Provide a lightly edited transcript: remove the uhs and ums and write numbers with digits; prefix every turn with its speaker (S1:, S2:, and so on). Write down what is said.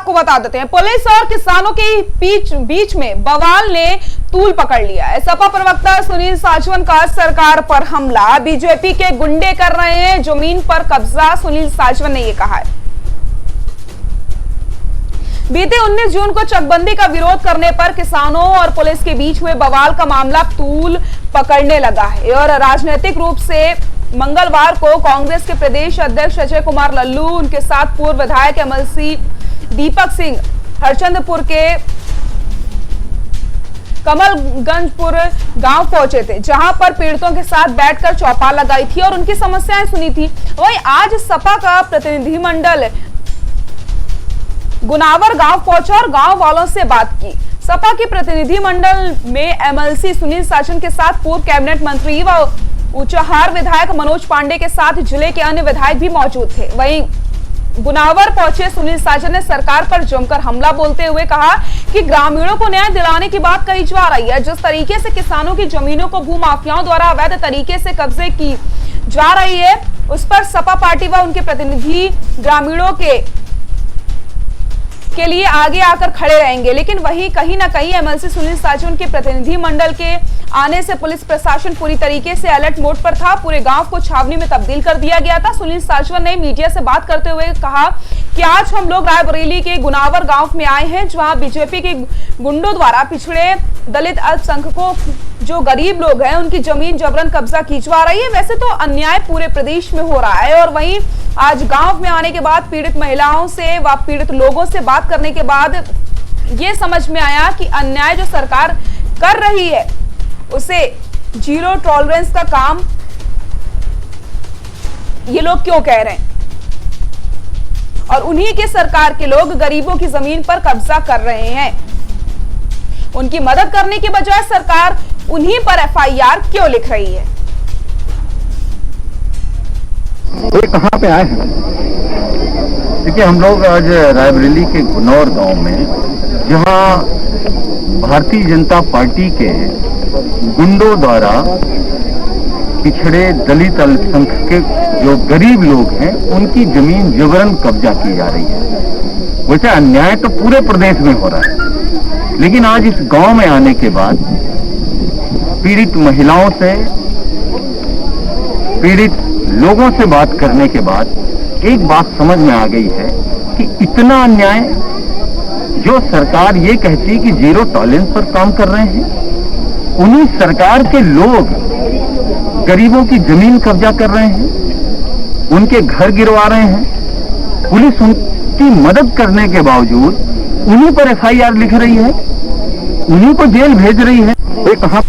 S1: आपको बता देते हैं, पुलिस और किसानों के बीच में बवाल ने तूल पकड़ लिया है। सपा प्रवक्ता सुनील साजवन का सरकार पर हमला, बीजेपी के गुंडे कर रहे हैं जमीन पर कब्जा, सुनील साजवन ने यह कहा है। बीते 19 जून को चकबंदी का विरोध करने पर किसानों और पुलिस के बीच हुए बवाल का मामला तूल पकड़ने लगा है और राजनीतिक रूप से मंगलवार को कांग्रेस के प्रदेश अध्यक्ष अजय कुमार लल्लू, उनके साथ पूर्व विधायक एमएलसी दीपक सिंह हरचंदपुर के कमलगंजपुर गांव पहुंचे थे, जहां पर पीड़ितों के साथ बैठकर चौपाल लगाई थी और उनकी समस्याएं सुनी थी। वहीं आज सपा का प्रतिनिधिमंडल गुनावर गांव पहुंचा और गांव वालों से बात की। सपा के प्रतिनिधिमंडल में एमएलसी सुनील साजवन के साथ पूर्व कैबिनेट मंत्री व ऊंचाहार विधायक मनोज पांडे के साथ जिले के अन्य विधायक भी मौजूद थे। वहीं गुनावर पहुंचे सुनील साजवन ने सरकार पर जमकर हमला बोलते हुए कहा कि ग्रामीणों को न्याय दिलाने की बात कही जा रही है। जिस तरीके से किसानों की जमीनों को भूमाफियाओं द्वारा अवैध तरीके से कब्जे की जा रही है, उस पर सपा पार्टी व उनके प्रतिनिधि ग्रामीणों के लिए आगे आकर खड़े रहेंगे। लेकिन वहीं कहीं ना कहीं एमएलसी सुनील साजवन के प्रतिनिधि मंडल के आने से पुलिस प्रशासन पूरी तरीके से अलर्ट मोड पर था। पूरे गांव को छावनी में तब्दील कर दिया गया था। सुनील साजवन ने मीडिया से बात करते हुए कहा कि आज हम लोग रायबरेली के गुनावर गांव में आए हैं, जहां बीजेपी के गुंडों द्वारा पिछड़े दलित अल्पसंख्यकों जो गरीब लोग हैं उनकी जमीन जबरन कब्जा की जा रही है। वैसे तो अन्याय पूरे प्रदेश में हो रहा है और वहीं आज गांव में आने के बाद पीड़ित महिलाओं से व पीड़ित लोगों से बात करने के बाद ये समझ में आया कि अन्याय जो सरकार कर रही है उसे जीरो टॉलरेंस का काम ये लोग क्यों कह रहे हैं और उन्हीं के सरकार के लोग गरीबों की जमीन पर कब्जा कर रहे हैं। उनकी मदद करने के बजाय सरकार उन्हीं पर एफआईआर क्यों लिख रही है।
S2: ये कहाँ पे आए हैं? देखिए, हम लोग आज रायबरेली के गुनौर गांव में, जहां भारतीय जनता पार्टी के गुंडों द्वारा पिछड़े दलित अल्पसंख्यक जो गरीब लोग हैं उनकी जमीन जबरन कब्जा की जा रही है। वैसे अन्याय तो पूरे प्रदेश में हो रहा है, लेकिन आज इस गांव में आने के बाद पीड़ित महिलाओं से, पीड़ित लोगों से बात करने के बाद एक बात समझ में आ गई है कि इतना अन्याय जो सरकार ये कहती है कि जीरो टॉलरेंस पर काम कर रहे हैं, उन्हीं सरकार के लोग गरीबों की जमीन कब्जा कर रहे हैं, उनके घर गिरवा रहे हैं। पुलिस उनकी मदद करने के बावजूद उन्हीं पर एफआईआर लिख रही है, उन्हीं को जेल भेज रही है। ये कहां